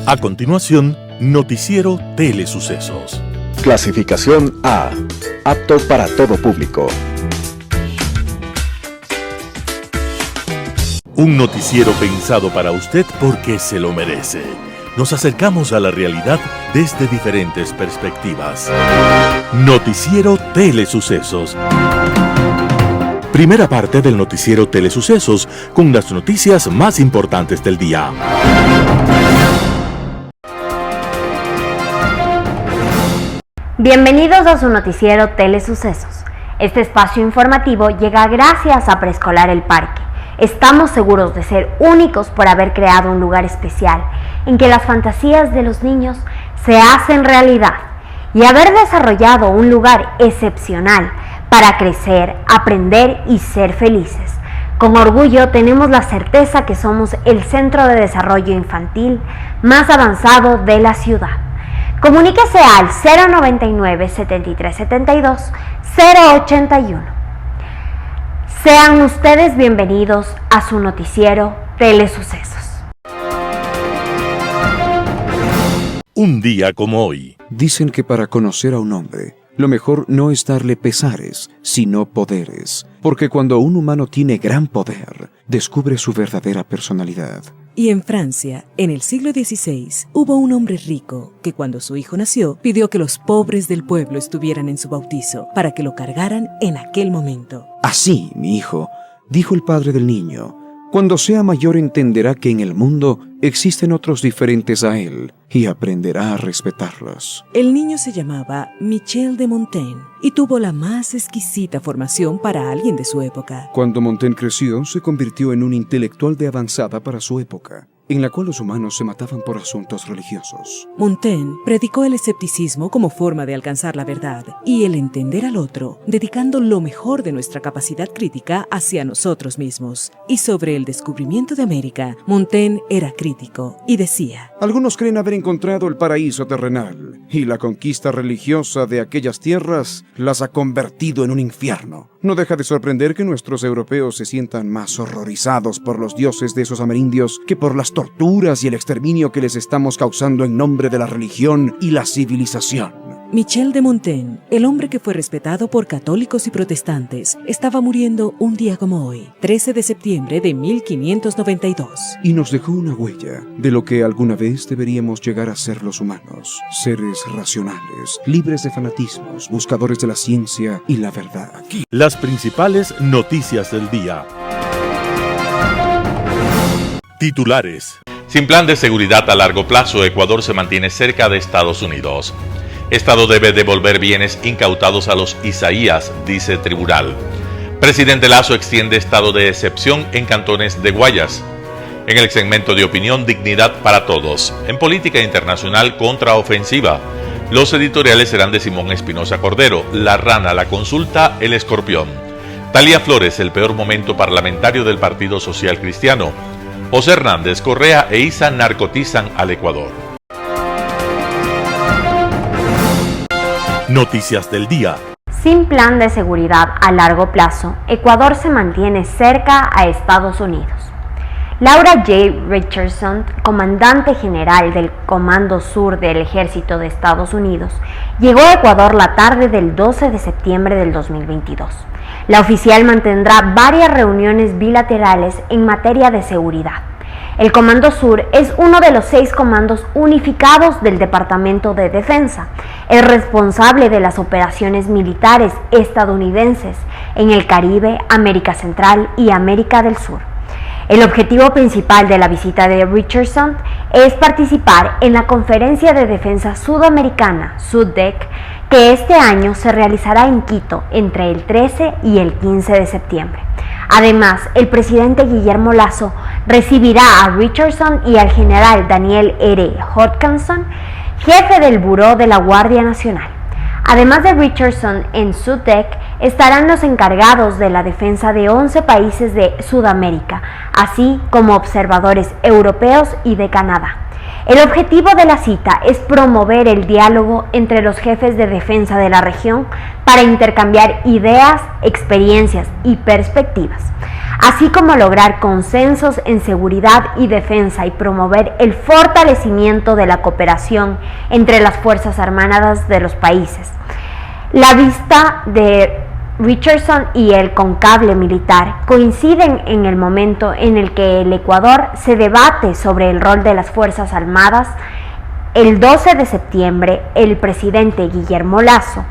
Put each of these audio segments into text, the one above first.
A continuación, Noticiero Telesucesos. Clasificación A. Apto para todo público. Un noticiero pensado para usted porque se lo merece. Nos acercamos a la realidad desde diferentes perspectivas. Noticiero Telesucesos. Primera parte del Noticiero Telesucesos con las noticias más importantes del día. Bienvenidos a su Noticiero Telesucesos. Este espacio informativo llega gracias a Preescolar El Parque. Estamos seguros de ser únicos por haber creado un lugar especial en que las fantasías de los niños se hacen realidad y haber desarrollado un lugar excepcional para crecer, aprender y ser felices. Con orgullo tenemos la certeza que somos el centro de desarrollo infantil más avanzado de la ciudad. Comuníquese al 099 7372 081. Sean ustedes bienvenidos a su noticiero Telesucesos. Un día como hoy. Dicen que para conocer a un hombre, lo mejor no es darle pesares, sino poderes, porque cuando un humano tiene gran poder, descubre su verdadera personalidad. Y en Francia, en el siglo XVI, hubo un hombre rico que cuando su hijo nació, pidió que los pobres del pueblo estuvieran en su bautizo para que lo cargaran en aquel momento. Así, mi hijo, dijo el padre del niño, cuando sea mayor entenderá que en el mundo existen otros diferentes a él y aprenderá a respetarlos. El niño se llamaba Michel de Montaigne y tuvo la más exquisita formación para alguien de su época. Cuando Montaigne creció, se convirtió en un intelectual de avanzada para su época, en la cual los humanos se mataban por asuntos religiosos. Montaigne predicó el escepticismo como forma de alcanzar la verdad y el entender al otro, dedicando lo mejor de nuestra capacidad crítica hacia nosotros mismos. Y sobre el descubrimiento de América, Montaigne era crítico y decía: algunos creen haber encontrado el paraíso terrenal y la conquista religiosa de aquellas tierras las ha convertido en un infierno. No deja de sorprender que nuestros europeos se sientan más horrorizados por los dioses de esos amerindios que por las torturas y el exterminio que les estamos causando en nombre de la religión y la civilización. Michel de Montaigne, el hombre que fue respetado por católicos y protestantes, estaba muriendo un día como hoy, 13 de septiembre de 1592. Y nos dejó una huella de lo que alguna vez deberíamos llegar a ser los humanos. Seres racionales, libres de fanatismos, buscadores de la ciencia y la verdad. Las principales noticias del día. Titulares. Sin plan de seguridad a largo plazo, Ecuador se mantiene cerca de Estados Unidos. Estado debe devolver bienes incautados a los Isaías, dice tribunal. Presidente Lasso extiende estado de excepción en cantones de Guayas. En el segmento de opinión, dignidad para todos. En política internacional, contraofensiva. Los editoriales serán de Simón Espinosa Cordero, La Rana, La Consulta, El Escorpión. Talía Flores, el peor momento parlamentario del Partido Social Cristiano. José Hernández, Correa e Isa narcotizan al Ecuador. Noticias del día. Sin plan de seguridad a largo plazo, Ecuador se mantiene cerca a Estados Unidos. Laura J. Richardson, comandante general del Comando Sur del Ejército de Estados Unidos, llegó a Ecuador la tarde del 12 de septiembre del 2022. La oficial mantendrá varias reuniones bilaterales en materia de seguridad. El Comando Sur es uno de los 6 comandos unificados del Departamento de Defensa, el responsable de las operaciones militares estadounidenses en el Caribe, América Central y América del Sur. El objetivo principal de la visita de Richardson es participar en la Conferencia de Defensa Sudamericana, SUDEC, que este año se realizará en Quito entre el 13 y el 15 de septiembre. Además, el presidente Guillermo Lasso recibirá a Richardson y al general Daniel R. Hodgkinson, jefe del Buró de la Guardia Nacional. Además de Richardson, en SUDEC estarán los encargados de la defensa de 11 países de Sudamérica, así como observadores europeos y de Canadá. El objetivo de la cita es promover el diálogo entre los jefes de defensa de la región para intercambiar ideas, experiencias y perspectivas. así como lograr consensos en seguridad y defensa y promover el fortalecimiento de la cooperación entre las Fuerzas Armadas de los países. La vista de Richardson y el conclave militar coinciden en el momento en el que el Ecuador se debate sobre el rol de las Fuerzas Armadas. El 12 de septiembre, el presidente Guillermo Lasso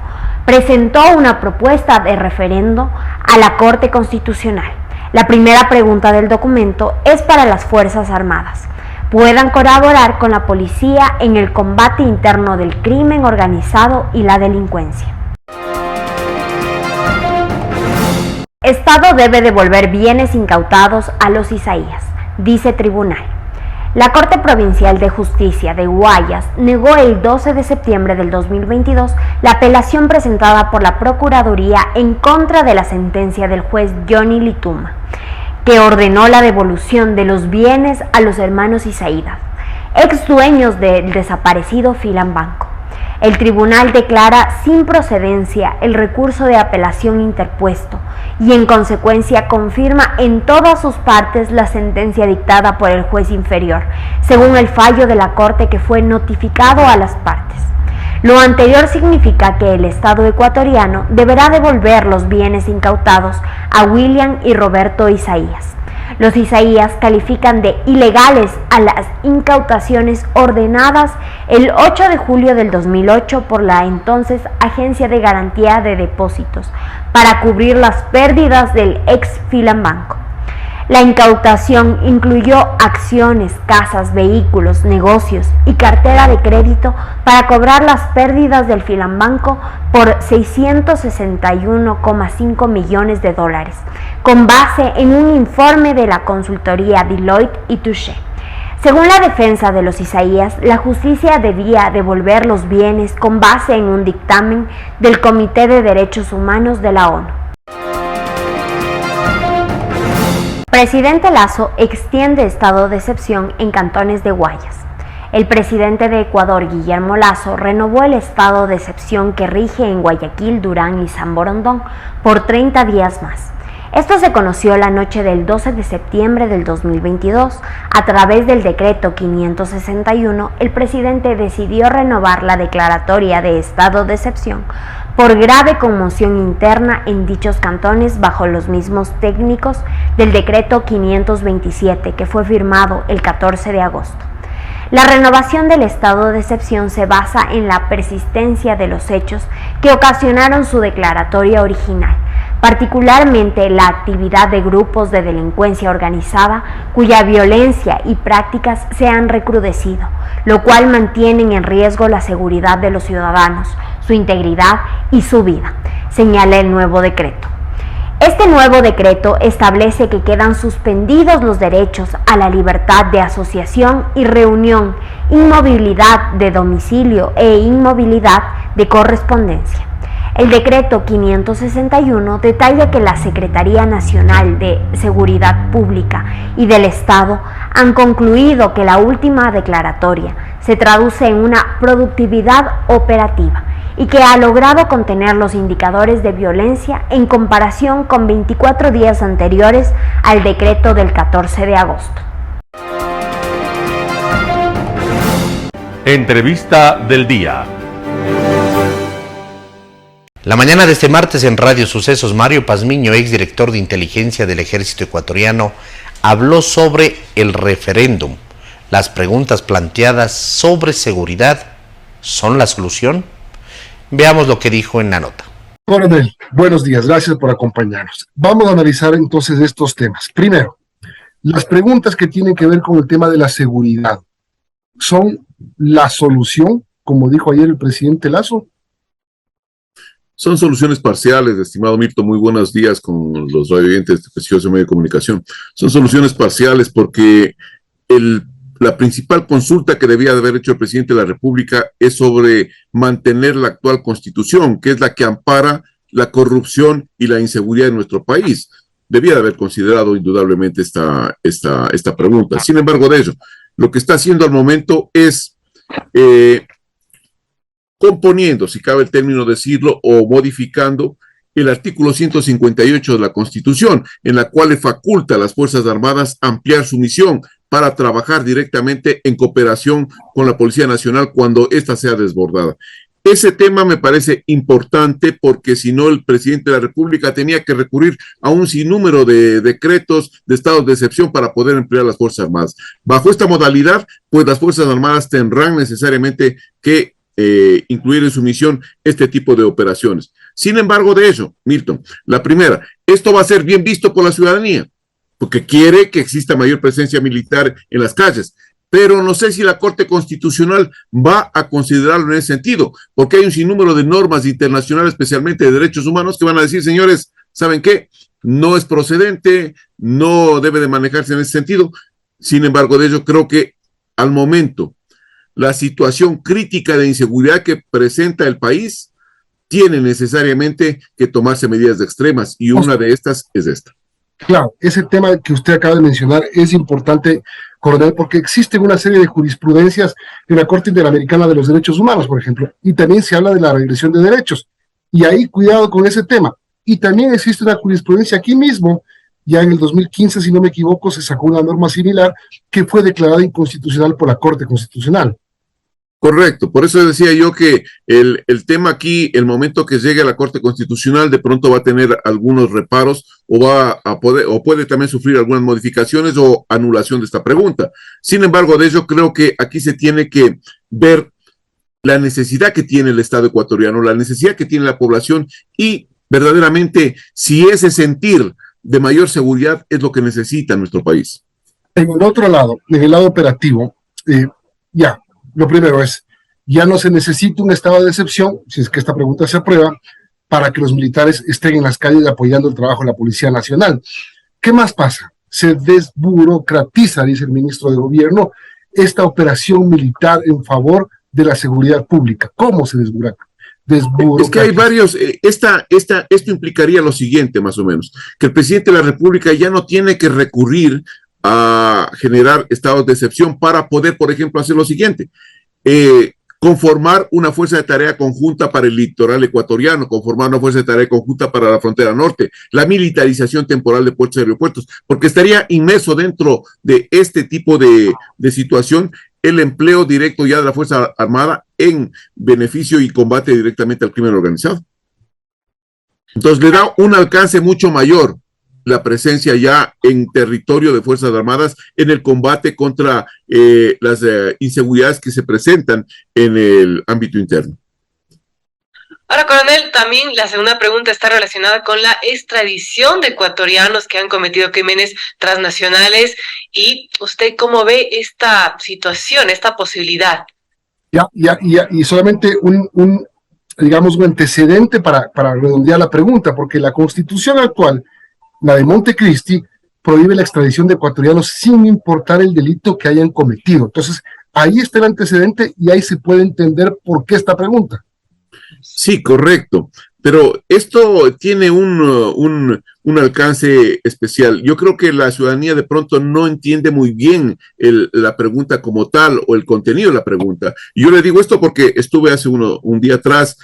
presentó una propuesta de referendo a la Corte Constitucional. La primera pregunta del documento es para las Fuerzas Armadas. Puedan colaborar con la policía en el combate interno del crimen organizado y la delincuencia. Estado debe devolver bienes incautados a los Isaías, dice tribunal. La Corte Provincial de Justicia de Guayas negó el 12 de septiembre del 2022 la apelación presentada por la Procuraduría en contra de la sentencia del juez Johnny Lituma, que ordenó la devolución de los bienes a los hermanos Isaías, ex dueños del desaparecido Filambanco. El tribunal declara sin procedencia el recurso de apelación interpuesto y en consecuencia confirma en todas sus partes la sentencia dictada por el juez inferior, según el fallo de la Corte que fue notificado a las partes. Lo anterior significa que el Estado ecuatoriano deberá devolver los bienes incautados a William y Roberto Isaías. Los Isaías califican de ilegales a las incautaciones ordenadas el 8 de julio del 2008 por la entonces Agencia de Garantía de Depósitos para cubrir las pérdidas del ex Filambanco. La incautación incluyó acciones, casas, vehículos, negocios y cartera de crédito para cobrar las pérdidas del Filambanco por 661,5 millones de dólares, con base en un informe de la consultoría Deloitte y Touché. Según la defensa de los Isaías, la justicia debía devolver los bienes con base en un dictamen del Comité de Derechos Humanos de la ONU. Presidente Lasso extiende estado de excepción en cantones de Guayas. El presidente de Ecuador, Guillermo Lasso, renovó el estado de excepción que rige en Guayaquil, Durán y San Borondón por 30 días más. Esto se conoció la noche del 12 de septiembre del 2022. A través del decreto 561, el presidente decidió renovar la declaratoria de estado de excepción por grave conmoción interna en dichos cantones bajo los mismos técnicos del decreto 527 que fue firmado el 14 de agosto. La renovación del estado de excepción se basa en la persistencia de los hechos que ocasionaron su declaratoria original, particularmente la actividad de grupos de delincuencia organizada cuya violencia y prácticas se han recrudecido, lo cual mantienen en riesgo la seguridad de los ciudadanos, su integridad y su vida, señala el nuevo decreto. Este nuevo decreto establece que quedan suspendidos los derechos a la libertad de asociación y reunión, inmovilidad de domicilio e inmovilidad de correspondencia. El decreto 561 detalla que la Secretaría Nacional de Seguridad Pública y del Estado han concluido que la última declaratoria se traduce en una productividad operativa y que ha logrado contener los indicadores de violencia en comparación con 24 días anteriores al decreto del 14 de agosto. Entrevista del día. La mañana de este martes en Radio Sucesos, Mario Pazmiño, exdirector de inteligencia del Ejército Ecuatoriano, habló sobre el referéndum. Las preguntas planteadas sobre seguridad, ¿son la solución? Veamos lo que dijo en la nota. Coronel, buenos días, gracias por acompañarnos. Vamos a analizar entonces estos temas. Primero, las preguntas que tienen que ver con el tema de la seguridad, ¿son la solución, como dijo ayer el presidente Lasso? Son soluciones parciales, estimado Mirto. Muy buenos días con los radioyentes de Precioso Medio de Comunicación. Son soluciones parciales porque la principal consulta que debía de haber hecho el presidente de la República es sobre mantener la actual constitución, que es la que ampara la corrupción y la inseguridad en nuestro país. Debía de haber considerado indudablemente esta pregunta. Sin embargo, de ello, lo que está haciendo al momento es componiendo, si cabe el término decirlo, o modificando el artículo 158 de la Constitución, en la cual le faculta a las Fuerzas Armadas ampliar su misión para trabajar directamente en cooperación con la Policía Nacional cuando ésta sea desbordada. Ese tema me parece importante porque si no el presidente de la República tenía que recurrir a un sinnúmero de decretos de estados de excepción para poder emplear las Fuerzas Armadas. Bajo esta modalidad, pues las Fuerzas Armadas tendrán necesariamente que incluir en su misión este tipo de operaciones. Sin embargo, de eso, Milton, la primera, esto va a ser bien visto por la ciudadanía, porque quiere que exista mayor presencia militar en las calles. Pero no sé si la Corte Constitucional va a considerarlo en ese sentido, porque hay un sinnúmero de normas internacionales, especialmente de derechos humanos, que van a decir, señores, ¿saben qué? No es procedente, no debe de manejarse en ese sentido. Sin embargo, de ello creo que al momento, la situación crítica de inseguridad que presenta el país tiene necesariamente que tomarse medidas extremas, y una de estas es esta. Claro, ese tema que usted acaba de mencionar es importante, coronel, porque existe una serie de jurisprudencias en la Corte Interamericana de los Derechos Humanos, por ejemplo, y también se habla de la regresión de derechos, y ahí cuidado con ese tema. Y también existe una jurisprudencia aquí mismo, ya en el 2015, si no me equivoco, se sacó una norma similar que fue declarada inconstitucional por la Corte Constitucional. Correcto, por eso decía yo que el tema aquí, el momento que llegue a la Corte Constitucional, de pronto va a tener algunos reparos o va a poder, o puede también sufrir algunas modificaciones o anulación de esta pregunta. Sin embargo, de ello creo que aquí se tiene que ver la necesidad que tiene el Estado ecuatoriano, la necesidad que tiene la población y verdaderamente si ese sentir de mayor seguridad es lo que necesita nuestro país. En el otro lado, en el lado operativo, lo primero es, ya no se necesita un estado de excepción, si es que esta pregunta se aprueba, para que los militares estén en las calles apoyando el trabajo de la Policía Nacional. ¿Qué más pasa? Se desburocratiza, dice el ministro de Gobierno, esta operación militar en favor de la seguridad pública. ¿Cómo se desburocratiza? Es que hay varios, esto implicaría lo siguiente más o menos, que el presidente de la República ya no tiene que recurrir a generar estados de excepción para poder, por ejemplo, hacer lo siguiente, conformar una fuerza de tarea conjunta para el litoral ecuatoriano, conformar una fuerza de tarea conjunta para la frontera norte, la militarización temporal de puertos y aeropuertos, porque estaría inmerso dentro de este tipo de situación el empleo directo ya de la Fuerza Armada en beneficio y combate directamente al crimen organizado. Entonces le da un alcance mucho mayor la presencia ya en territorio de Fuerzas Armadas en el combate contra las inseguridades que se presentan en el ámbito interno. Ahora, coronel, también la segunda pregunta está relacionada con la extradición de ecuatorianos que han cometido crímenes transnacionales. ¿Y usted cómo ve esta situación, esta posibilidad? Y solamente digamos, un antecedente para redondear la pregunta, porque la Constitución actual, la de Montecristi, prohíbe la extradición de ecuatorianos sin importar el delito que hayan cometido. Entonces, ahí está el antecedente y ahí se puede entender por qué esta pregunta. Sí, correcto, pero esto tiene un alcance especial. Yo creo que la ciudadanía de pronto no entiende muy bien la pregunta como tal o el contenido de la pregunta. Y yo le digo esto porque estuve hace un día atrás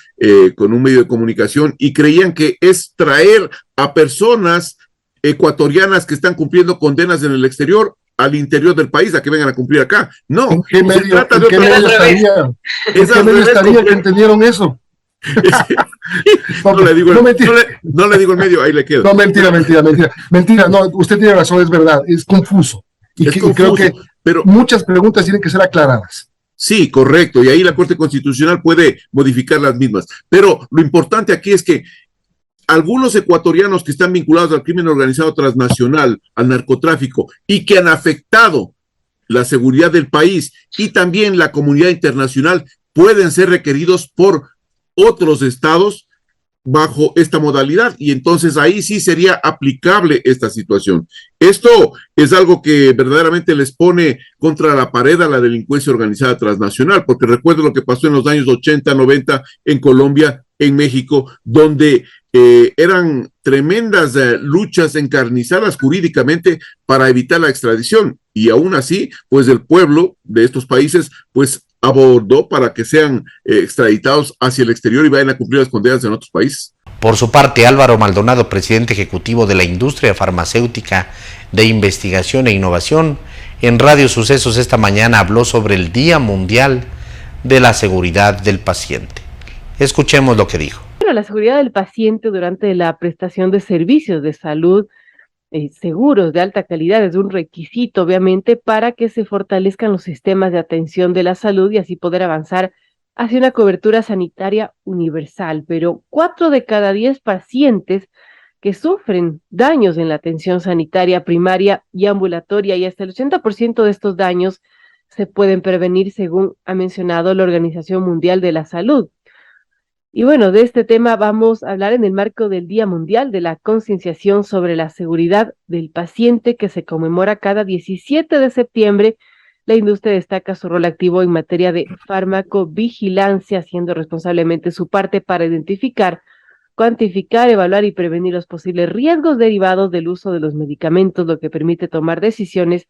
con un medio de comunicación y creían que es traer a personas ecuatorianas que están cumpliendo condenas en el exterior al interior del país a que vengan a cumplir acá. No, ¿En qué medio, se trata de otra cosa. ¿En qué medio estaría que entendieron eso? No le digo el medio, ahí le quedo. No, mentira, no, usted tiene razón, es verdad, es confuso. Creo que pero muchas preguntas tienen que ser aclaradas. Sí, correcto, y ahí la Corte Constitucional puede modificar las mismas. Pero lo importante aquí es que algunos ecuatorianos que están vinculados al crimen organizado transnacional, al narcotráfico, y que han afectado la seguridad del país y también la comunidad internacional, pueden ser requeridos por otros estados bajo esta modalidad, y entonces ahí sí sería aplicable esta situación. Esto es algo que verdaderamente les pone contra la pared a la delincuencia organizada transnacional, porque recuerdo lo que pasó en los años 80, 90 en Colombia, en México, donde eran tremendas luchas encarnizadas jurídicamente para evitar la extradición, y aún así, pues el pueblo de estos países, pues abordó para que sean extraditados hacia el exterior y vayan a cumplir las condenas en otros países. Por su parte, Álvaro Maldonado, presidente ejecutivo de la industria farmacéutica de investigación e innovación, en Radio Sucesos esta mañana habló sobre el Día Mundial de la Seguridad del Paciente. Escuchemos lo que dijo. Bueno, la seguridad del paciente durante la prestación de servicios de salud seguros de alta calidad es un requisito, obviamente, para que se fortalezcan los sistemas de atención de la salud y así poder avanzar hacia una cobertura sanitaria universal. Pero 4 de cada 10 pacientes que sufren daños en la atención sanitaria primaria y ambulatoria, y hasta el 80% de estos daños se pueden prevenir, según ha mencionado la Organización Mundial de la Salud. Y bueno, de este tema vamos a hablar en el marco del Día Mundial de la Concienciación sobre la Seguridad del Paciente, que se conmemora cada 17 de septiembre. La industria destaca su rol activo en materia de farmacovigilancia, haciendo responsablemente su parte para identificar, cuantificar, evaluar y prevenir los posibles riesgos derivados del uso de los medicamentos, lo que permite tomar decisiones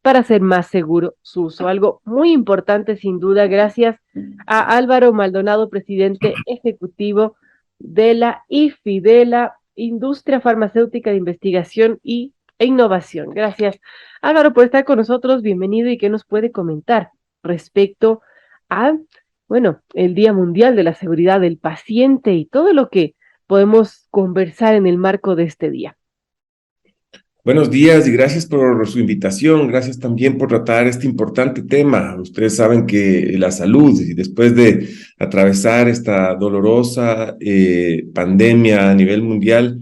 para hacer más seguro su uso. Algo muy importante, sin duda, gracias a Álvaro Maldonado, presidente ejecutivo de la IFI, de la Industria Farmacéutica de Investigación e Innovación. Gracias, Álvaro, por estar con nosotros. Bienvenido. ¿Y qué nos puede comentar respecto a, bueno, el Día Mundial de la Seguridad del Paciente y todo lo que podemos conversar en el marco de este día? Buenos días y gracias por su invitación, gracias también por tratar este importante tema. Ustedes saben que la salud, y después de atravesar esta dolorosa pandemia a nivel mundial,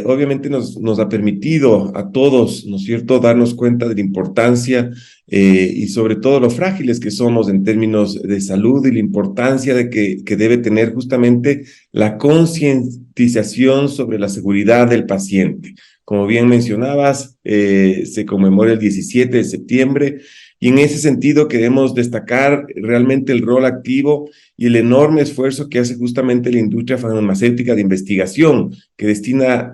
obviamente nos ha permitido a todos, ¿no es cierto?, darnos cuenta de la importancia y sobre todo lo frágiles que somos en términos de salud y la importancia de que debe tener justamente la concientización sobre la seguridad del paciente. Como bien mencionabas, se conmemora el 17 de septiembre y en ese sentido queremos destacar realmente el rol activo y el enorme esfuerzo que hace justamente la industria farmacéutica de investigación, que destina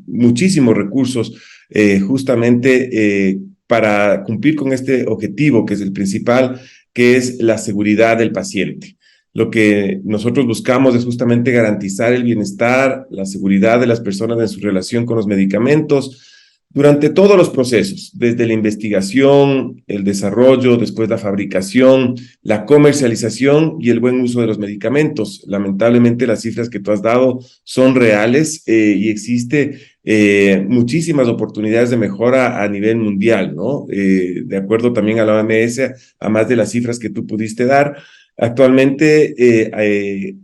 muchísimos recursos justamente para cumplir con este objetivo, que es el principal, que es la seguridad del paciente. Lo que nosotros buscamos es justamente garantizar el bienestar, la seguridad de las personas en su relación con los medicamentos durante todos los procesos, desde la investigación, el desarrollo, después la fabricación, la comercialización y el buen uso de los medicamentos. Lamentablemente las cifras que tú has dado son reales y existe muchísimas oportunidades de mejora a nivel mundial, ¿no? De acuerdo también a la OMS, a más de las cifras que tú pudiste dar. Actualmente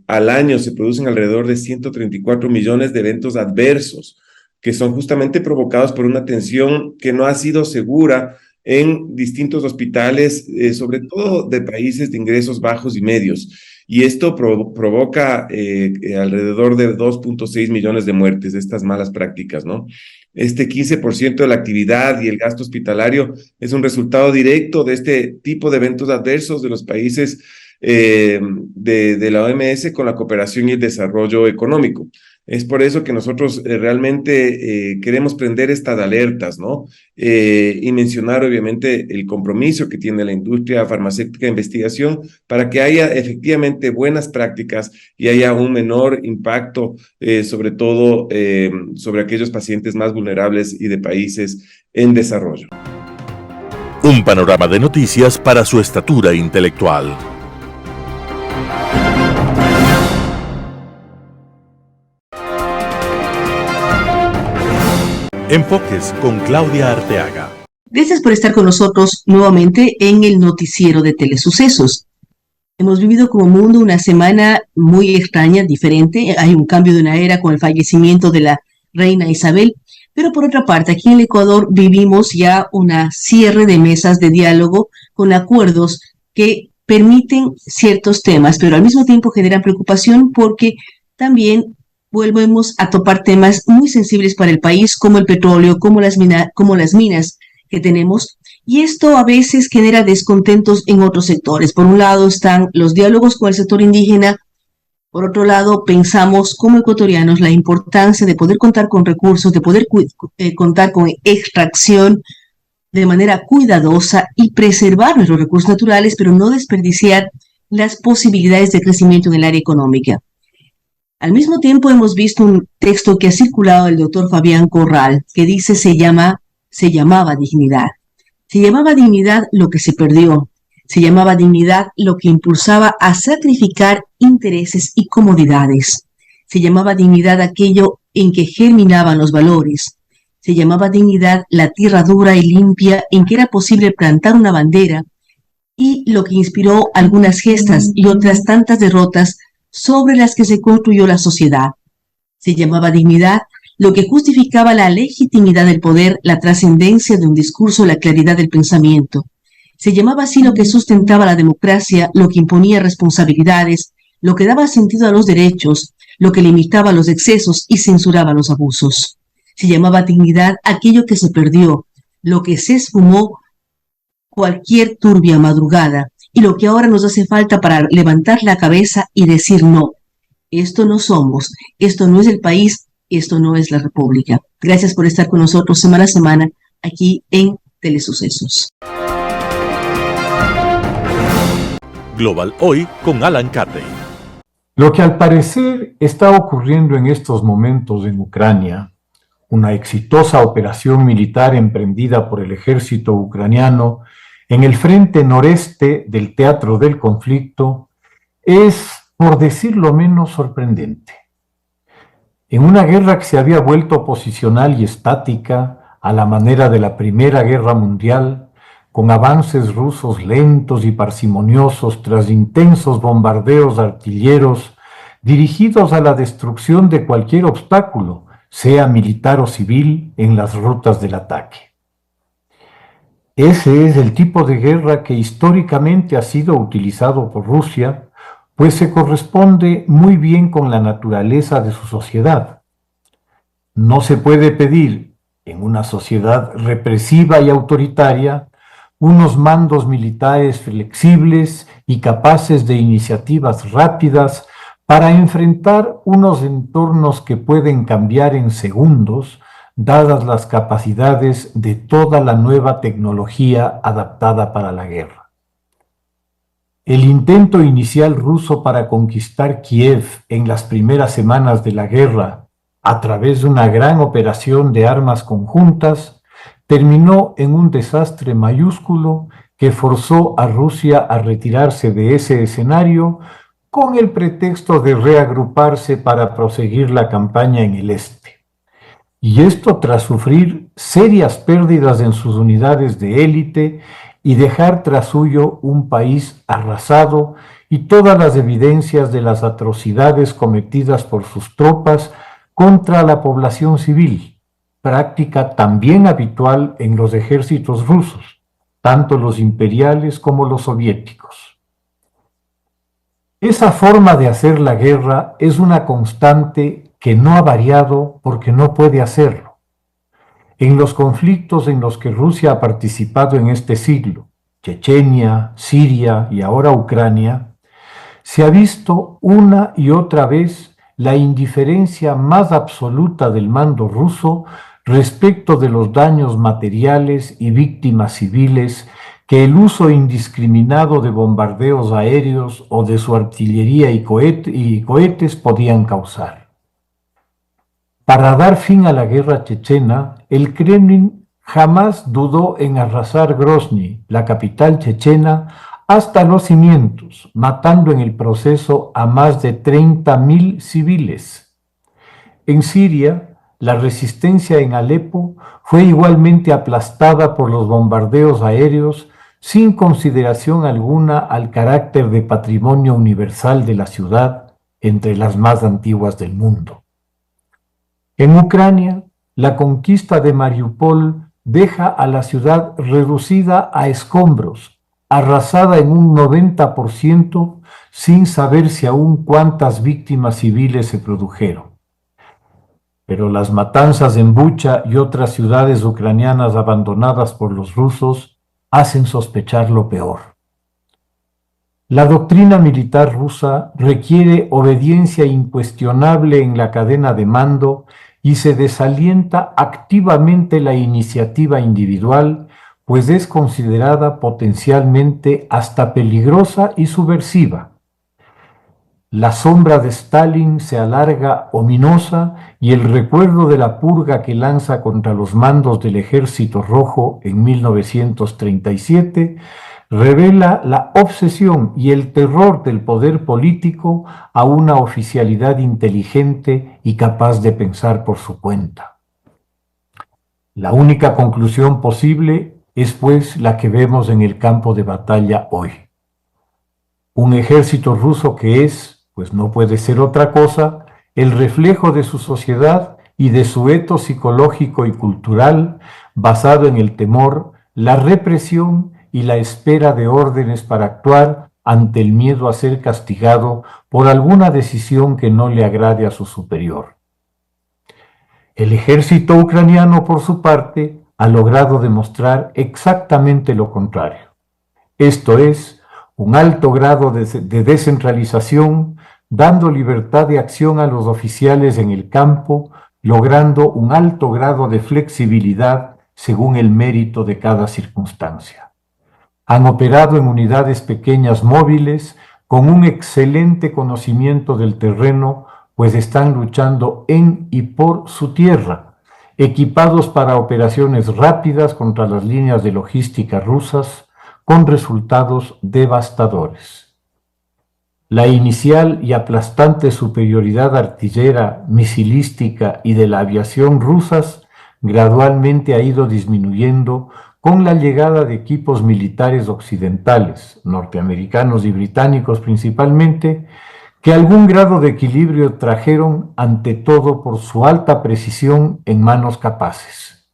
al año se producen alrededor de 134 millones de eventos adversos que son justamente provocados por una atención que no ha sido segura en distintos hospitales, sobre todo de países de ingresos bajos y medios. Y esto provoca alrededor de 2.6 millones de muertes de estas malas prácticas, ¿no? Este 15% de la actividad y el gasto hospitalario es un resultado directo de este tipo de eventos adversos de los países de la OMS con la cooperación y el desarrollo económico. Es por eso que nosotros realmente queremos prender estas alertas, ¿no? Y mencionar obviamente el compromiso que tiene la industria farmacéutica de investigación para que haya efectivamente buenas prácticas y haya un menor impacto, sobre todo sobre aquellos pacientes más vulnerables y de países en desarrollo. Un panorama de noticias para su estatura intelectual. Enfoques con Claudia Arteaga. Gracias por estar con nosotros nuevamente en el noticiero de Telesucesos. Hemos vivido como mundo una semana muy extraña, diferente. Hay un cambio de una era con el fallecimiento de la reina Isabel, pero por otra parte, aquí en el Ecuador vivimos ya una cierre de mesas de diálogo con acuerdos que permiten ciertos temas, pero al mismo tiempo generan preocupación porque también volvemos a topar temas muy sensibles para el país, como el petróleo, como las minas que tenemos, y esto a veces genera descontentos en otros sectores. Por un lado están los diálogos con el sector indígena, por otro lado pensamos como ecuatorianos la importancia de poder contar con recursos, de poder contar con extracción de manera cuidadosa y preservar nuestros recursos naturales, pero no desperdiciar las posibilidades de crecimiento en el área económica. Al mismo tiempo hemos visto un texto que ha circulado del doctor Fabián Corral que dice se llamaba dignidad. Se llamaba dignidad lo que se perdió. Se llamaba dignidad lo que impulsaba a sacrificar intereses y comodidades. Se llamaba dignidad aquello en que germinaban los valores. Se llamaba dignidad la tierra dura y limpia en que era posible plantar una bandera y lo que inspiró algunas gestas y otras tantas derrotas sobre las que se construyó la sociedad. Se llamaba dignidad lo que justificaba la legitimidad del poder, la trascendencia de un discurso, la claridad del pensamiento. Se llamaba así lo que sustentaba la democracia, lo que imponía responsabilidades, lo que daba sentido a los derechos, lo que limitaba los excesos y censuraba los abusos. Se llamaba dignidad aquello que se perdió, lo que se esfumó cualquier turbia madrugada y lo que ahora nos hace falta para levantar la cabeza y decir no. Esto no somos, esto no es el país, esto no es la República. Gracias por estar con nosotros semana a semana aquí en Telesucesos. Global Hoy con Alan Catey. Lo que al parecer está ocurriendo en estos momentos en Ucrania, una exitosa operación militar emprendida por el ejército ucraniano en el frente noreste del teatro del conflicto, es, por decirlo menos, sorprendente. En una guerra que se había vuelto posicional y estática a la manera de la Primera Guerra Mundial, con avances rusos lentos y parsimoniosos tras intensos bombardeos artilleros dirigidos a la destrucción de cualquier obstáculo, sea militar o civil, en las rutas del ataque. Ese es el tipo de guerra que históricamente ha sido utilizado por Rusia, pues se corresponde muy bien con la naturaleza de su sociedad. No se puede pedir, en una sociedad represiva y autoritaria, unos mandos militares flexibles y capaces de iniciativas rápidas para enfrentar unos entornos que pueden cambiar en segundos, dadas las capacidades de toda la nueva tecnología adaptada para la guerra. El intento inicial ruso para conquistar Kiev en las primeras semanas de la guerra, a través de una gran operación de armas conjuntas, terminó en un desastre mayúsculo que forzó a Rusia a retirarse de ese escenario con el pretexto de reagruparse para proseguir la campaña en el este. Y esto tras sufrir serias pérdidas en sus unidades de élite y dejar tras suyo un país arrasado y todas las evidencias de las atrocidades cometidas por sus tropas contra la población civil, práctica también habitual en los ejércitos rusos, tanto los imperiales como los soviéticos. Esa forma de hacer la guerra es una constante que no ha variado porque no puede hacerlo. En los conflictos en los que Rusia ha participado en este siglo, Chechenia, Siria y ahora Ucrania, se ha visto una y otra vez la indiferencia más absoluta del mando ruso respecto de los daños materiales y víctimas civiles que el uso indiscriminado de bombardeos aéreos o de su artillería y cohetes podían causar. Para dar fin a la guerra chechena, el Kremlin jamás dudó en arrasar Grozny, la capital chechena, hasta los cimientos, matando en el proceso a más de 30.000 civiles. En Siria, la resistencia en Alepo fue igualmente aplastada por los bombardeos aéreos sin consideración alguna al carácter de patrimonio universal de la ciudad, entre las más antiguas del mundo. En Ucrania, la conquista de Mariupol deja a la ciudad reducida a escombros, arrasada en un 90%, sin saberse aún cuántas víctimas civiles se produjeron. Pero las matanzas en Bucha y otras ciudades ucranianas abandonadas por los rusos hacen sospechar lo peor. La doctrina militar rusa requiere obediencia incuestionable en la cadena de mando y se desalienta activamente la iniciativa individual, pues es considerada potencialmente hasta peligrosa y subversiva. la sombra de Stalin se alarga ominosa y el recuerdo de la purga que lanza contra los mandos del Ejército Rojo en 1937 revela la obsesión y el terror del poder político a una oficialidad inteligente y capaz de pensar por su cuenta. La única conclusión posible es pues la que vemos en el campo de batalla hoy. Un ejército ruso que es, pues no puede ser otra cosa, el reflejo de su sociedad y de su etos psicológico y cultural basado en el temor, la represión y la espera de órdenes para actuar ante el miedo a ser castigado por alguna decisión que no le agrade a su superior. El ejército ucraniano, por su parte, ha logrado demostrar exactamente lo contrario. Esto es, un alto grado de descentralización, dando libertad de acción a los oficiales en el campo, logrando un alto grado de flexibilidad según el mérito de cada circunstancia. Han operado en unidades pequeñas móviles con un excelente conocimiento del terreno, pues están luchando en y por su tierra, equipados para operaciones rápidas contra las líneas de logística rusas, con resultados devastadores. La inicial y aplastante superioridad artillera, misilística y de la aviación rusas gradualmente ha ido disminuyendo con la llegada de equipos militares occidentales, norteamericanos y británicos principalmente, que algún grado de equilibrio trajeron ante todo por su alta precisión en manos capaces.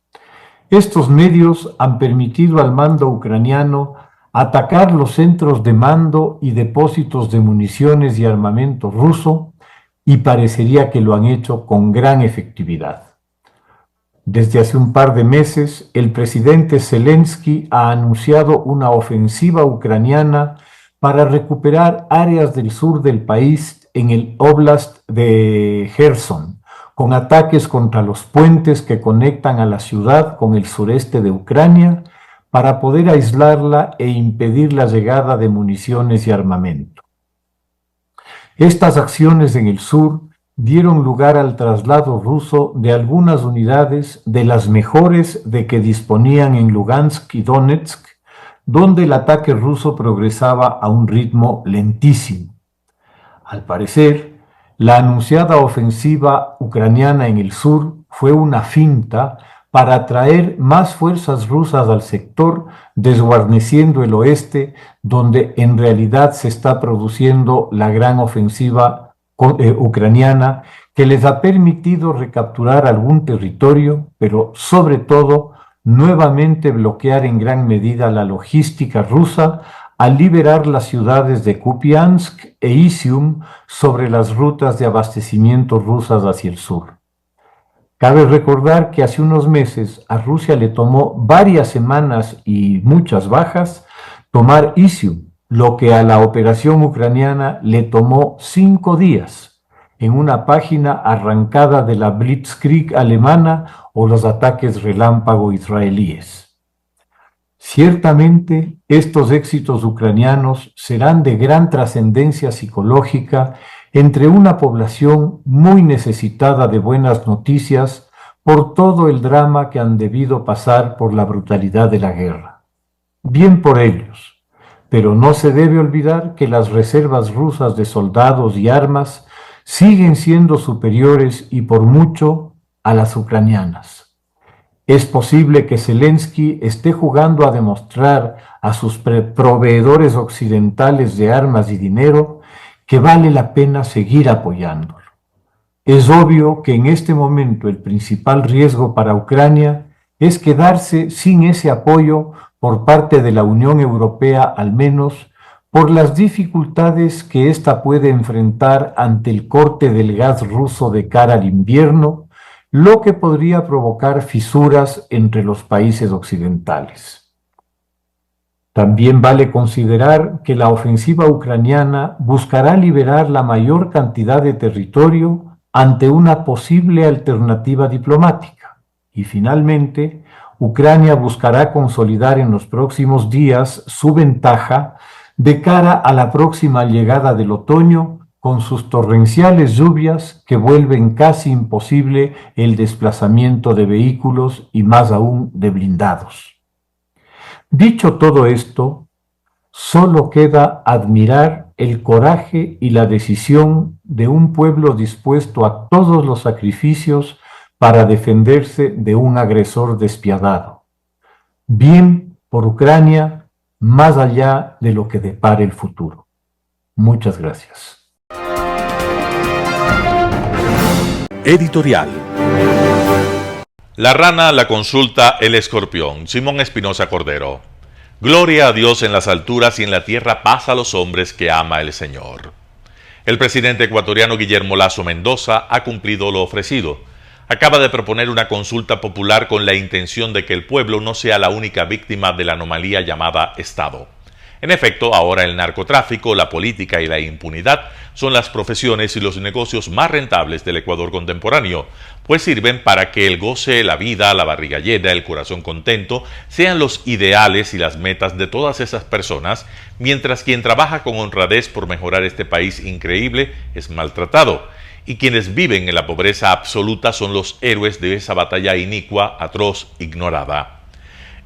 Estos medios han permitido al mando ucraniano atacar los centros de mando y depósitos de municiones y armamento ruso, y parecería que lo han hecho con gran efectividad. Desde hace un par de meses, el presidente Zelensky ha anunciado una ofensiva ucraniana para recuperar áreas del sur del país en el Oblast de Kherson, con ataques contra los puentes que conectan a la ciudad con el sureste de Ucrania para poder aislarla e impedir la llegada de municiones y armamento. Estas acciones en el sur dieron lugar al traslado ruso de algunas unidades de las mejores de que disponían en Lugansk y Donetsk, donde el ataque ruso progresaba a un ritmo lentísimo. Al parecer, la anunciada ofensiva ucraniana en el sur fue una finta para atraer más fuerzas rusas al sector, desguarneciendo el oeste, donde en realidad se está produciendo la gran ofensiva ucraniana que les ha permitido recapturar algún territorio, pero sobre todo nuevamente bloquear en gran medida la logística rusa al liberar las ciudades de Kupiansk e Izium sobre las rutas de abastecimiento rusas hacia el sur. Cabe recordar que hace unos meses a Rusia le tomó varias semanas y muchas bajas tomar Izium, lo que a la operación ucraniana le tomó 5 días, en una página arrancada de la Blitzkrieg alemana o los ataques relámpago israelíes. Ciertamente, estos éxitos ucranianos serán de gran trascendencia psicológica entre una población muy necesitada de buenas noticias por todo el drama que han debido pasar por la brutalidad de la guerra. Bien por ellos, pero no se debe olvidar que las reservas rusas de soldados y armas siguen siendo superiores y por mucho a las ucranianas. Es posible que Zelensky esté jugando a demostrar a sus proveedores occidentales de armas y dinero que vale la pena seguir apoyándolo. Es obvio que en este momento el principal riesgo para Ucrania es quedarse sin ese apoyo por parte de la Unión Europea, al menos por las dificultades que ésta puede enfrentar ante el corte del gas ruso de cara al invierno, lo que podría provocar fisuras entre los países occidentales. También vale considerar que la ofensiva ucraniana buscará liberar la mayor cantidad de territorio ante una posible alternativa diplomática. Y finalmente, Ucrania buscará consolidar en los próximos días su ventaja de cara a la próxima llegada del otoño, con sus torrenciales lluvias que vuelven casi imposible el desplazamiento de vehículos y más aún de blindados. Dicho todo esto, solo queda admirar el coraje y la decisión de un pueblo dispuesto a todos los sacrificios para defenderse de un agresor despiadado. Bien por Ucrania, más allá de lo que depare el futuro. Muchas gracias. Editorial. La rana, la consulta, el escorpión. Simón Espinosa Cordero. Gloria a Dios en las alturas y en la tierra paz a los hombres que ama el Señor. El presidente ecuatoriano Guillermo Lasso Mendoza ha cumplido lo ofrecido. Acaba de proponer una consulta popular con la intención de que el pueblo no sea la única víctima de la anomalía llamada Estado. En efecto, ahora el narcotráfico, la política y la impunidad son las profesiones y los negocios más rentables del Ecuador contemporáneo, pues sirven para que el goce, la vida, la barriga llena, el corazón contento sean los ideales y las metas de todas esas personas, mientras quien trabaja con honradez por mejorar este país increíble es maltratado, y quienes viven en la pobreza absoluta son los héroes de esa batalla inicua, atroz, ignorada.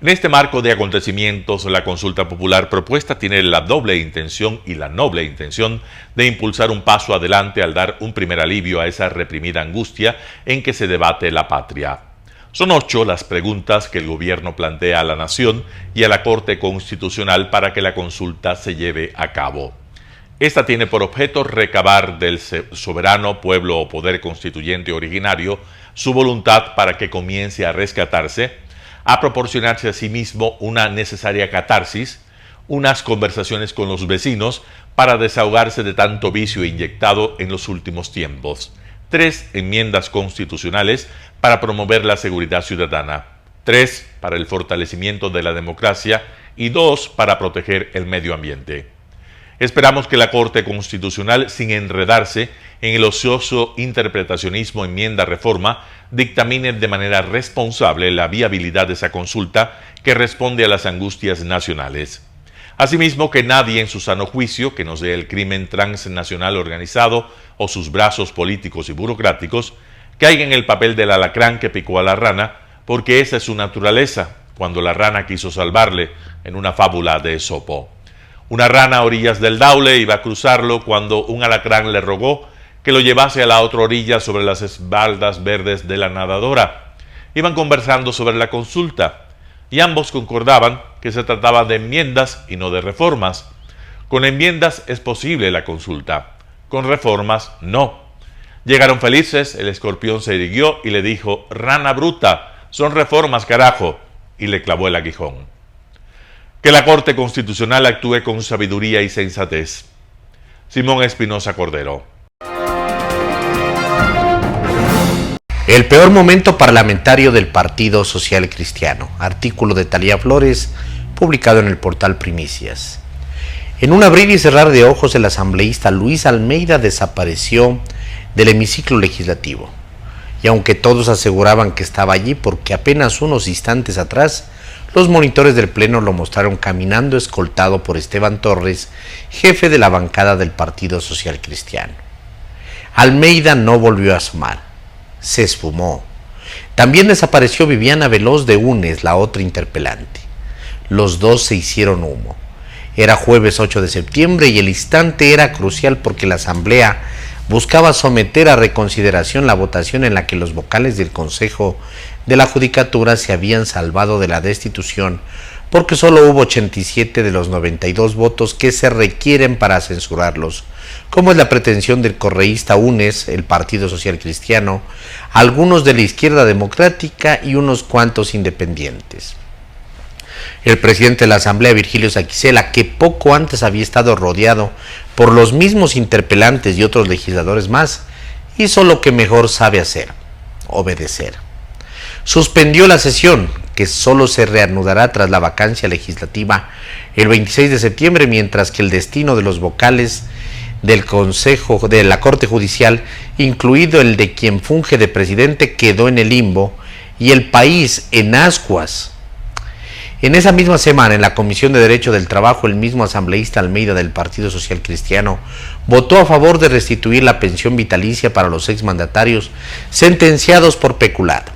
En este marco de acontecimientos, la consulta popular propuesta tiene la doble intención y la noble intención de impulsar un paso adelante al dar un primer alivio a esa reprimida angustia en que se debate la patria. Son 8 las preguntas que el gobierno plantea a la nación y a la Corte Constitucional para que la consulta se lleve a cabo. Esta tiene por objeto recabar del soberano pueblo o poder constituyente originario su voluntad para que comience a rescatarse, a proporcionarse a sí mismo una necesaria catarsis, unas conversaciones con los vecinos para desahogarse de tanto vicio inyectado en los últimos tiempos, 3 enmiendas constitucionales para promover la seguridad ciudadana, 3 para el fortalecimiento de la democracia y 2 para proteger el medio ambiente. Esperamos que la Corte Constitucional, sin enredarse en el ocioso interpretacionismo enmienda-reforma, dictamine de manera responsable la viabilidad de esa consulta que responde a las angustias nacionales. Asimismo, que nadie en su sano juicio, que no sea el crimen transnacional organizado o sus brazos políticos y burocráticos, caiga en el papel del alacrán que picó a la rana, porque esa es su naturaleza, cuando la rana quiso salvarle en una fábula de Esopo. Una rana a orillas del Daule iba a cruzarlo cuando un alacrán le rogó que lo llevase a la otra orilla sobre las espaldas verdes de la nadadora. Iban conversando sobre la consulta y ambos concordaban que se trataba de enmiendas y no de reformas. Con enmiendas es posible la consulta, con reformas no. Llegaron felices, el escorpión se irguió y le dijo: «Rana bruta, son reformas, carajo», y le clavó el aguijón. Que la Corte Constitucional actúe con sabiduría y sensatez. Simón Espinosa Cordero. El peor momento parlamentario del Partido Social Cristiano. Artículo de Talía Flores, publicado en el portal Primicias. En un abrir y cerrar de ojos, el asambleísta Luis Almeida desapareció del hemiciclo legislativo. Y aunque todos aseguraban que estaba allí porque apenas unos instantes atrás los monitores del Pleno lo mostraron caminando escoltado por Esteban Torres, jefe de la bancada del Partido Social Cristiano. Almeida no volvió a asomar, se esfumó. También desapareció Viviana Veloz de UNES, la otra interpelante. Los dos se hicieron humo. Era jueves 8 de septiembre y el instante era crucial porque la Asamblea buscaba someter a reconsideración la votación en la que los vocales del Consejo de la Judicatura se habían salvado de la destitución porque solo hubo 87 de los 92 votos que se requieren para censurarlos, como es la pretensión del correísta UNES, el Partido Social Cristiano, algunos de la Izquierda Democrática y unos cuantos independientes. El presidente de la Asamblea, Virgilio Saquicela, que poco antes había estado rodeado por los mismos interpelantes y otros legisladores más, hizo lo que mejor sabe hacer: obedecer. Suspendió la sesión, que solo se reanudará tras la vacancia legislativa el 26 de septiembre, mientras que el destino de los vocales del Consejo de la Corte Judicial, incluido el de quien funge de presidente, quedó en el limbo y el país en ascuas. En esa misma semana, en la Comisión de Derecho del Trabajo, el mismo asambleísta Almeida del Partido Social Cristiano votó a favor de restituir la pensión vitalicia para los exmandatarios sentenciados por peculado.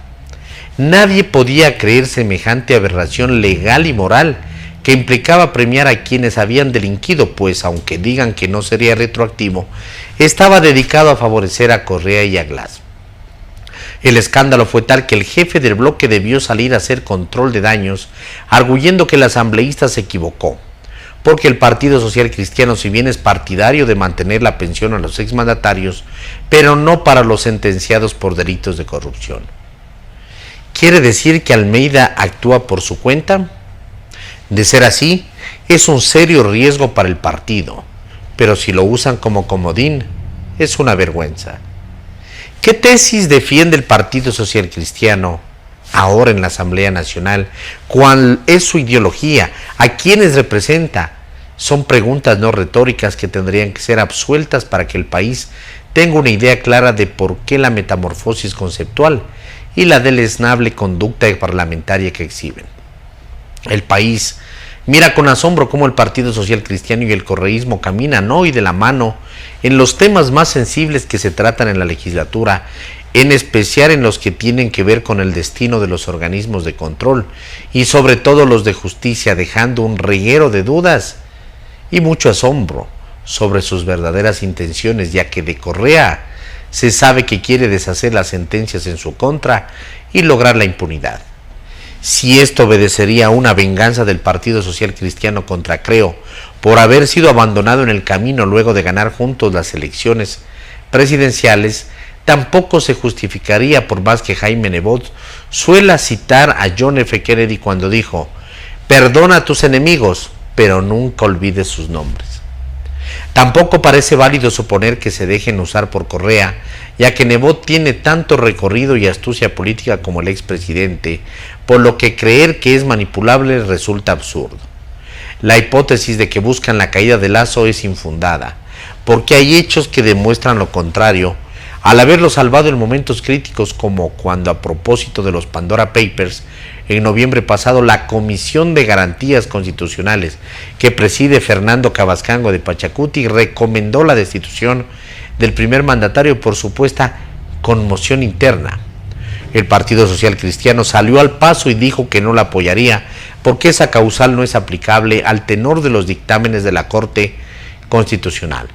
Nadie podía creer semejante aberración legal y moral que implicaba premiar a quienes habían delinquido, pues aunque digan que no sería retroactivo, estaba dedicado a favorecer a Correa y a Glass. El escándalo fue tal que el jefe del bloque debió salir a hacer control de daños, arguyendo que el asambleísta se equivocó, porque el Partido Social Cristiano, si bien es partidario de mantener la pensión a los exmandatarios, pero no para los sentenciados por delitos de corrupción. ¿Quiere decir que Almeida actúa por su cuenta? De ser así, es un serio riesgo para el partido, pero si lo usan como comodín, es una vergüenza. ¿Qué tesis defiende el Partido Social Cristiano ahora en la Asamblea Nacional? ¿Cuál es su ideología? ¿A quiénes representa? Son preguntas no retóricas que tendrían que ser absueltas para que el país tenga una idea clara de por qué la metamorfosis conceptual y la deleznable conducta parlamentaria que exhiben. El país mira con asombro cómo el Partido Social Cristiano y el correísmo caminan hoy de la mano en los temas más sensibles que se tratan en la legislatura, en especial en los que tienen que ver con el destino de los organismos de control y sobre todo los de justicia, dejando un reguero de dudas y mucho asombro sobre sus verdaderas intenciones, ya que de Correa se sabe que quiere deshacer las sentencias en su contra y lograr la impunidad. Si esto obedecería a una venganza del Partido Social Cristiano contra Creo por haber sido abandonado en el camino luego de ganar juntos las elecciones presidenciales, tampoco se justificaría por más que Jaime Nebot suela citar a John F. Kennedy cuando dijo: perdona a tus enemigos, pero nunca olvides sus nombres. Tampoco parece válido suponer que se dejen usar por Correa, ya que Nebot tiene tanto recorrido y astucia política como el expresidente, por lo que creer que es manipulable resulta absurdo. La hipótesis de que buscan la caída de Lazo es infundada, porque hay hechos que demuestran lo contrario, al haberlo salvado en momentos críticos, como cuando, a propósito de los Pandora Papers, en noviembre pasado, la Comisión de Garantías Constitucionales que preside Fernando Cabascango de Pachacuti recomendó la destitución del primer mandatario por supuesta conmoción interna. El Partido Social Cristiano salió al paso y dijo que no la apoyaría porque esa causal no es aplicable al tenor de los dictámenes de la Corte Constitucional.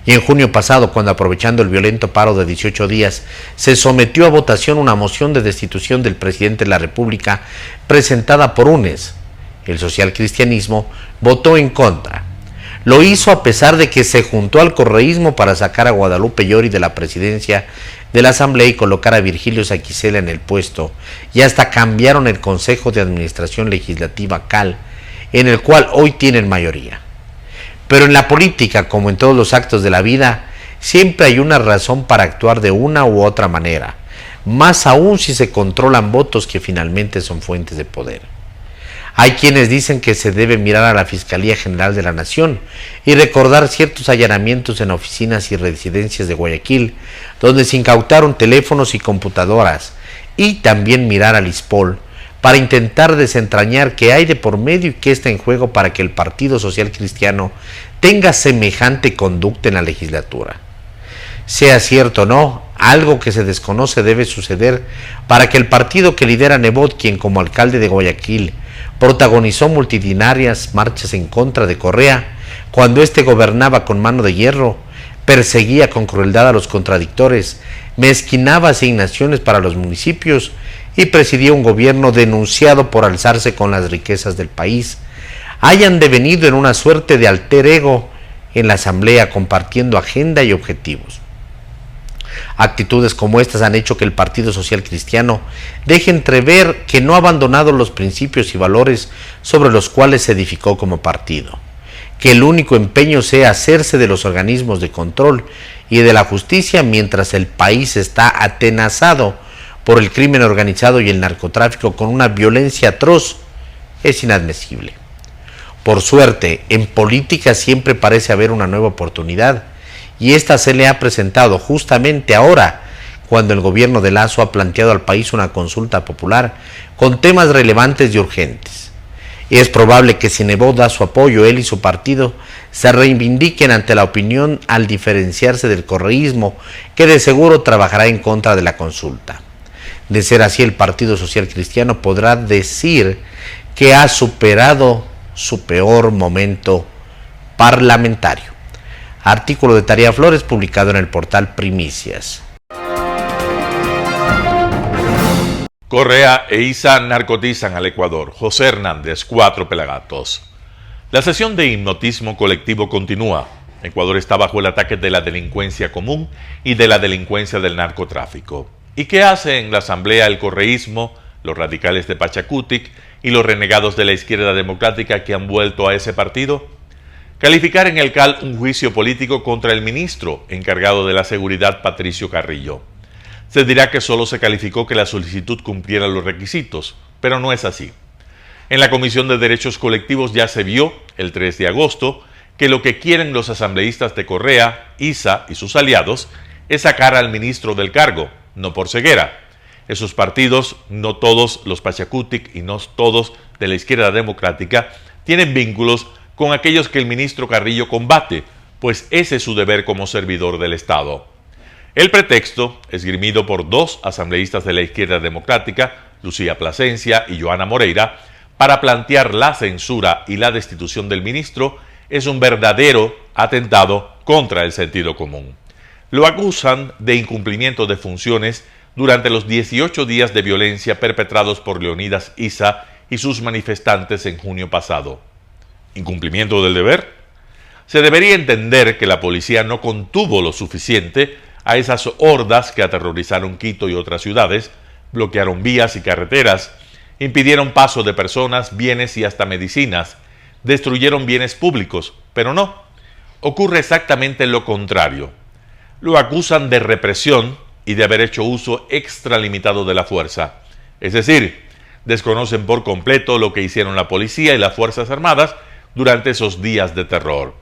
Y en junio pasado, cuando aprovechando el violento paro de 18 días, se sometió a votación una moción de destitución del presidente de la República presentada por UNES, el socialcristianismo votó en contra. Lo hizo a pesar de que se juntó al correísmo para sacar a Guadalupe Llori de la presidencia de la Asamblea y colocar a Virgilio Saquicela en el puesto, y hasta cambiaron el Consejo de Administración Legislativa CAL, en el cual hoy tienen mayoría. Pero en la política, como en todos los actos de la vida, siempre hay una razón para actuar de una u otra manera, más aún si se controlan votos que finalmente son fuentes de poder. Hay quienes dicen que se debe mirar a la Fiscalía General de la Nación y recordar ciertos allanamientos en oficinas y residencias de Guayaquil, donde se incautaron teléfonos y computadoras, y también mirar al ISPOL, para intentar desentrañar qué hay de por medio y qué está en juego para que el Partido Social Cristiano tenga semejante conducta en la legislatura. Sea cierto o no, algo que se desconoce debe suceder para que el partido que lidera Nebot, quien como alcalde de Guayaquil protagonizó multitudinarias marchas en contra de Correa, cuando éste gobernaba con mano de hierro, perseguía con crueldad a los contradictores, mezquinaba asignaciones para los municipios y presidía un gobierno denunciado por alzarse con las riquezas del país, hayan devenido en una suerte de alter ego en la Asamblea, compartiendo agenda y objetivos. Actitudes como estas han hecho que el Partido Social Cristiano deje entrever que no ha abandonado los principios y valores sobre los cuales se edificó como partido, que el único empeño sea hacerse de los organismos de control y de la justicia mientras el país está atenazado por el crimen organizado y el narcotráfico con una violencia atroz, es inadmisible. Por suerte, en política siempre parece haber una nueva oportunidad, y esta se le ha presentado justamente ahora cuando el gobierno de Lasso ha planteado al país una consulta popular con temas relevantes y urgentes. Es probable que si Nebot da su apoyo, él y su partido se reivindiquen ante la opinión al diferenciarse del correísmo, que de seguro trabajará en contra de la consulta. De ser así, el Partido Social Cristiano podrá decir que ha superado su peor momento parlamentario. Artículo de Tarea Flores publicado en el portal Primicias. Correa e Issa narcotizan al Ecuador. José Hernández, 4 Pelagatos. La sesión de hipnotismo colectivo continúa. Ecuador está bajo el ataque de la delincuencia común y de la delincuencia del narcotráfico. ¿Y qué hace en la asamblea el correísmo, los radicales de Pachacutic y los renegados de la izquierda democrática que han vuelto a ese partido? Calificar en el CAL un juicio político contra el ministro encargado de la seguridad, Patricio Carrillo. Se dirá que solo se calificó que la solicitud cumpliera los requisitos, pero no es así. En la Comisión de Derechos Colectivos ya se vio, el 3 de agosto, que lo que quieren los asambleístas de Correa, Issa y sus aliados es sacar al ministro del cargo, no por ceguera. Esos partidos, no todos los Pachacutic y no todos de la izquierda democrática, tienen vínculos con aquellos que el ministro Carrillo combate, pues ese es su deber como servidor del Estado. El pretexto, esgrimido por 2 asambleístas de la izquierda democrática, Lucía Plasencia y Joana Moreira, para plantear la censura y la destitución del ministro, es un verdadero atentado contra el sentido común. Lo acusan de incumplimiento de funciones durante los 18 días de violencia perpetrados por Leonidas Issa y sus manifestantes en junio pasado. ¿Incumplimiento del deber? Se debería entender que la policía no contuvo lo suficiente a esas hordas que aterrorizaron Quito y otras ciudades, bloquearon vías y carreteras, impidieron paso de personas, bienes y hasta medicinas, destruyeron bienes públicos, pero no, ocurre exactamente lo contrario. Lo acusan de represión y de haber hecho uso extralimitado de la fuerza, es decir, desconocen por completo lo que hicieron la policía y las Fuerzas Armadas durante esos días de terror.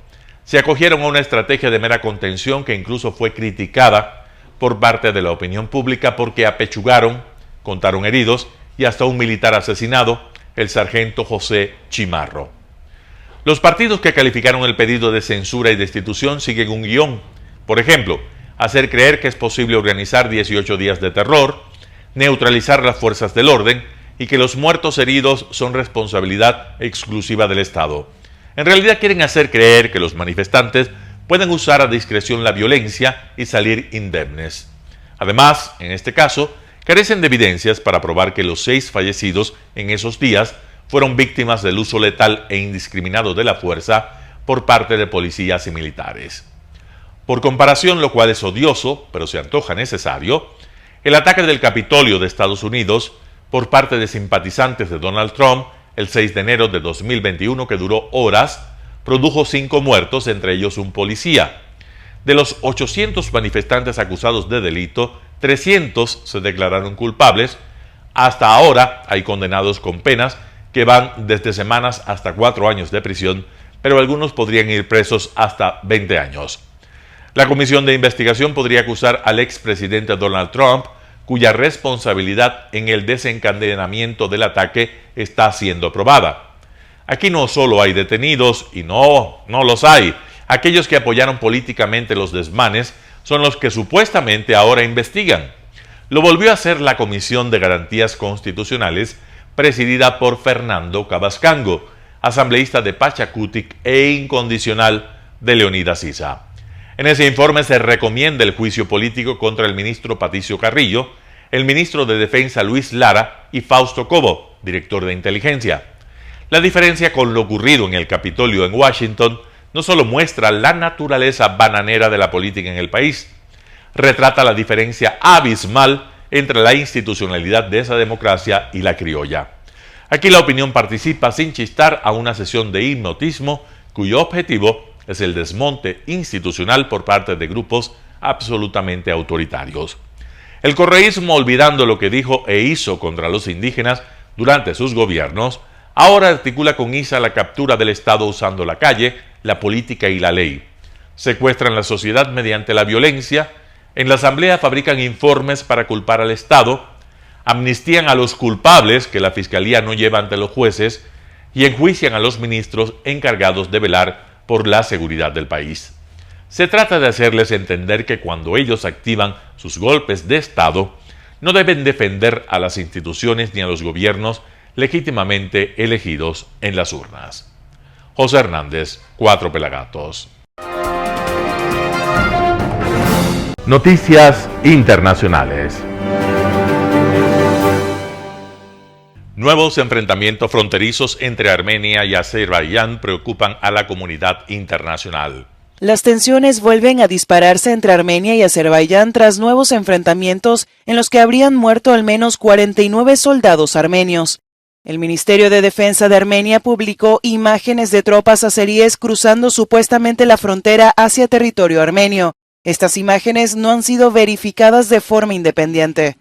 Se acogieron a una estrategia de mera contención que incluso fue criticada por parte de la opinión pública porque apechugaron, contaron heridos y hasta un militar asesinado, el sargento José Chimarro. Los partidos que calificaron el pedido de censura y destitución siguen un guión. Por ejemplo, hacer creer que es posible organizar 18 días de terror, neutralizar las fuerzas del orden y que los muertos heridos son responsabilidad exclusiva del Estado. En realidad quieren hacer creer que los manifestantes pueden usar a discreción la violencia y salir indemnes. Además, en este caso, carecen de evidencias para probar que los 6 fallecidos en esos días fueron víctimas del uso letal e indiscriminado de la fuerza por parte de policías y militares. Por comparación, lo cual es odioso, pero se antoja necesario, el ataque del Capitolio de Estados Unidos por parte de simpatizantes de Donald Trump el 6 de enero de 2021, que duró horas, produjo 5 muertos, entre ellos un policía. De los 800 manifestantes acusados de delito, 300 se declararon culpables. Hasta ahora hay condenados con penas que van desde semanas hasta 4 años de prisión, pero algunos podrían ir presos hasta 20 años. La comisión de investigación podría acusar al expresidente Donald Trump, cuya responsabilidad en el desencadenamiento del ataque está siendo probada. Aquí no solo hay detenidos, y no los hay. Aquellos que apoyaron políticamente los desmanes son los que supuestamente ahora investigan. Lo volvió a hacer la Comisión de Garantías Constitucionales, presidida por Fernando Cabascango, asambleísta de Pachacutic e incondicional de Leonidas Issa. En ese informe se recomienda el juicio político contra el ministro Patricio Carrillo, el ministro de Defensa Luis Lara y Fausto Cobo, director de inteligencia. La diferencia con lo ocurrido en el Capitolio en Washington no solo muestra la naturaleza bananera de la política en el país, retrata la diferencia abismal entre la institucionalidad de esa democracia y la criolla. Aquí la opinión participa sin chistar a una sesión de hipnotismo cuyo objetivo es el desmonte institucional por parte de grupos absolutamente autoritarios. El correísmo, olvidando lo que dijo e hizo contra los indígenas durante sus gobiernos, ahora articula con Issa la captura del Estado usando la calle, la política y la ley. Secuestran la sociedad mediante la violencia, En la Asamblea fabrican informes para culpar al Estado, amnistían a los culpables que la Fiscalía no lleva ante los jueces y enjuician a los ministros encargados de velar por la seguridad del país. Se trata de hacerles entender que cuando ellos activan sus golpes de Estado, no deben defender a las instituciones ni a los gobiernos legítimamente elegidos en las urnas. José Hernández, 4 Pelagatos. Noticias internacionales. Nuevos enfrentamientos fronterizos entre Armenia y Azerbaiyán preocupan a la comunidad internacional. Las tensiones vuelven a dispararse entre Armenia y Azerbaiyán tras nuevos enfrentamientos en los que habrían muerto al menos 49 soldados armenios. El Ministerio de Defensa de Armenia publicó imágenes de tropas azeríes cruzando supuestamente la frontera hacia territorio armenio. Estas imágenes no han sido verificadas de forma independiente.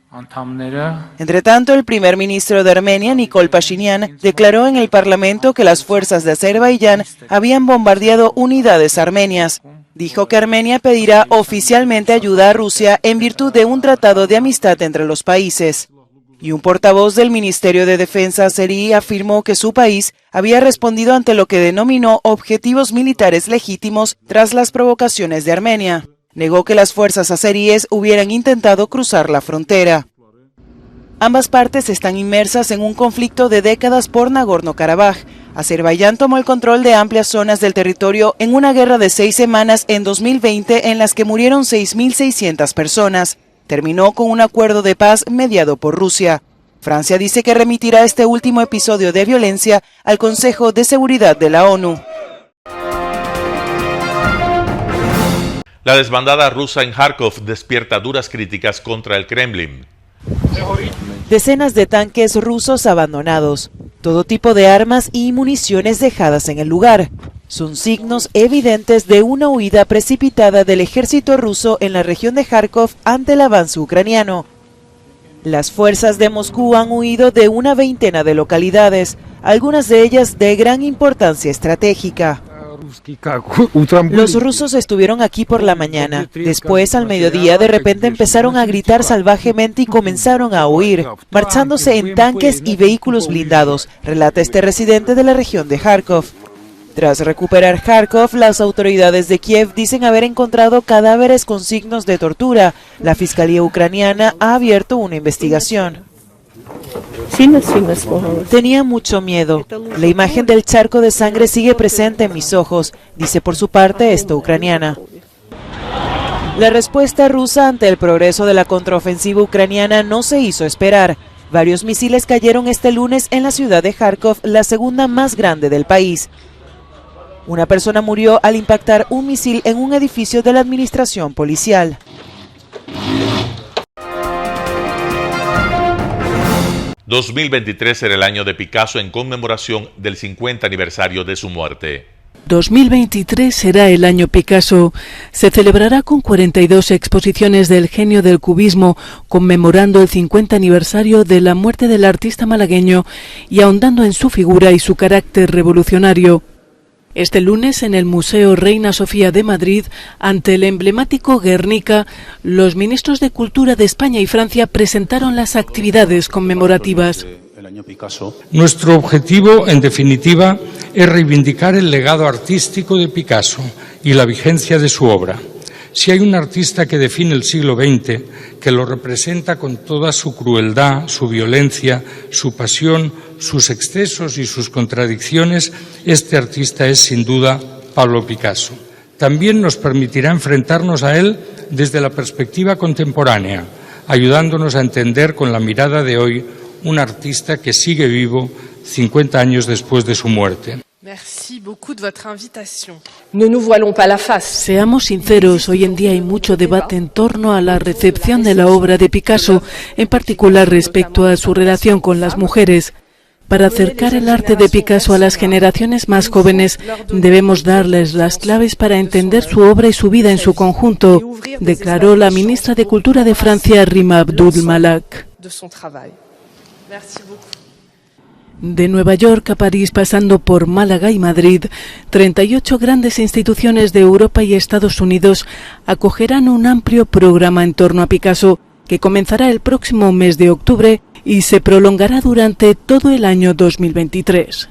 Entre tanto, el primer ministro de Armenia, Nikol Pashinyan, declaró en el Parlamento que las fuerzas de Azerbaiyán habían bombardeado unidades armenias. Dijo que Armenia pedirá oficialmente ayuda a Rusia en virtud de un tratado de amistad entre los países. Y un portavoz del Ministerio de Defensa azerí afirmó que su país había respondido ante lo que denominó objetivos militares legítimos tras las provocaciones de Armenia. Negó que las fuerzas azeríes hubieran intentado cruzar la frontera. Ambas partes están inmersas en un conflicto de décadas por Nagorno-Karabaj. Azerbaiyán tomó el control de amplias zonas del territorio en una guerra de 6 semanas en 2020 en las que murieron 6.600 personas. Terminó con un acuerdo de paz mediado por Rusia. Francia dice que remitirá este último episodio de violencia al Consejo de Seguridad de la ONU. La desbandada rusa en Kharkov despierta duras críticas contra el Kremlin. Decenas de tanques rusos abandonados, todo tipo de armas y municiones dejadas en el lugar. Son signos evidentes de una huida precipitada del ejército ruso en la región de Kharkov ante el avance ucraniano. Las fuerzas de Moscú han huido de una veintena de localidades, algunas de ellas de gran importancia estratégica. Los rusos estuvieron aquí por la mañana. Después, al mediodía, de repente empezaron a gritar salvajemente y comenzaron a huir, marchándose en tanques y vehículos blindados, relata este residente de la región de Kharkov. Tras recuperar Kharkov, las autoridades de Kiev dicen haber encontrado cadáveres con signos de tortura. La Fiscalía ucraniana ha abierto una investigación. Tenía mucho miedo. La imagen del charco de sangre sigue presente en mis ojos, dice por su parte esta ucraniana. La respuesta rusa ante el progreso de la contraofensiva ucraniana no se hizo esperar. Varios misiles cayeron este lunes en la ciudad de Kharkov, la segunda más grande del país. Una persona murió al impactar un misil en un edificio de la administración policial. ...2023 será el año de Picasso en conmemoración del 50 aniversario de su muerte. 2023 será el año Picasso. Se celebrará con 42 exposiciones del genio del cubismo, conmemorando el 50 aniversario de la muerte del artista malagueño y ahondando en su figura y su carácter revolucionario. Este lunes, en el Museo Reina Sofía de Madrid, ante el emblemático Guernica, los ministros de Cultura de España y Francia presentaron las actividades conmemorativas. Nuestro objetivo, en definitiva, es reivindicar el legado artístico de Picasso y la vigencia de su obra. Si hay un artista que define el siglo XX, que lo representa con toda su crueldad, su violencia, su pasión, sus excesos y sus contradicciones, este artista es sin duda Pablo Picasso. También nos permitirá enfrentarnos a él desde la perspectiva contemporánea, ayudándonos a entender con la mirada de hoy un artista que sigue vivo 50 años después de su muerte. Seamos sinceros, hoy en día hay mucho debate en torno a la recepción de la obra de Picasso, en particular respecto a su relación con las mujeres. Para acercar el arte de Picasso a las generaciones más jóvenes, debemos darles las claves para entender su obra y su vida en su conjunto, declaró la ministra de Cultura de Francia, Rima Abdul Malak. De Nueva York a París, pasando por Málaga y Madrid, 38 grandes instituciones de Europa y Estados Unidos acogerán un amplio programa en torno a Picasso que comenzará el próximo mes de octubre y se prolongará durante todo el año 2023.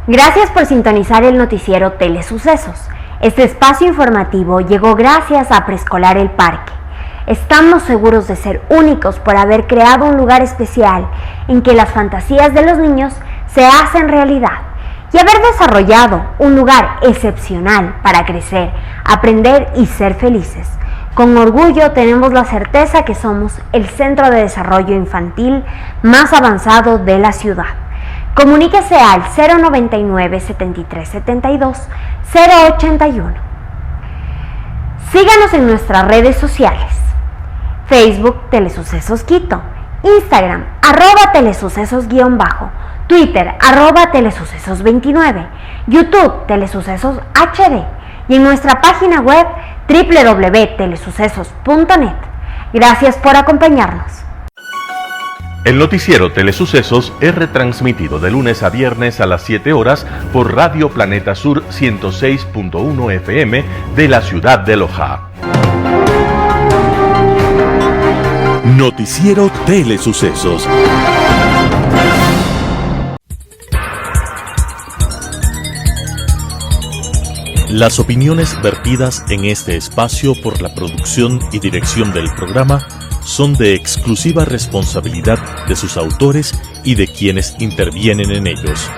Gracias por sintonizar el noticiero Telesucesos. Este espacio informativo llegó gracias a Preescolar El Parque. Estamos seguros de ser únicos por haber creado un lugar especial en que las fantasías de los niños se hacen realidad y haber desarrollado un lugar excepcional para crecer, aprender y ser felices. Con orgullo tenemos la certeza que somos el centro de desarrollo infantil más avanzado de la ciudad. Comuníquese al 099 7372 081. Síganos en nuestras redes sociales: Facebook Telesucesos Quito, Instagram @telesucesos_, Twitter @telesucesos29, YouTube Telesucesos HD y en nuestra página web www.telesucesos.net. Gracias por acompañarnos. El noticiero Telesucesos es retransmitido de lunes a viernes a las 7 horas por Radio Planeta Sur 106.1 FM de la ciudad de Loja. Noticiero Telesucesos. Las opiniones vertidas en este espacio por la producción y dirección del programa son de exclusiva responsabilidad de sus autores y de quienes intervienen en ellos.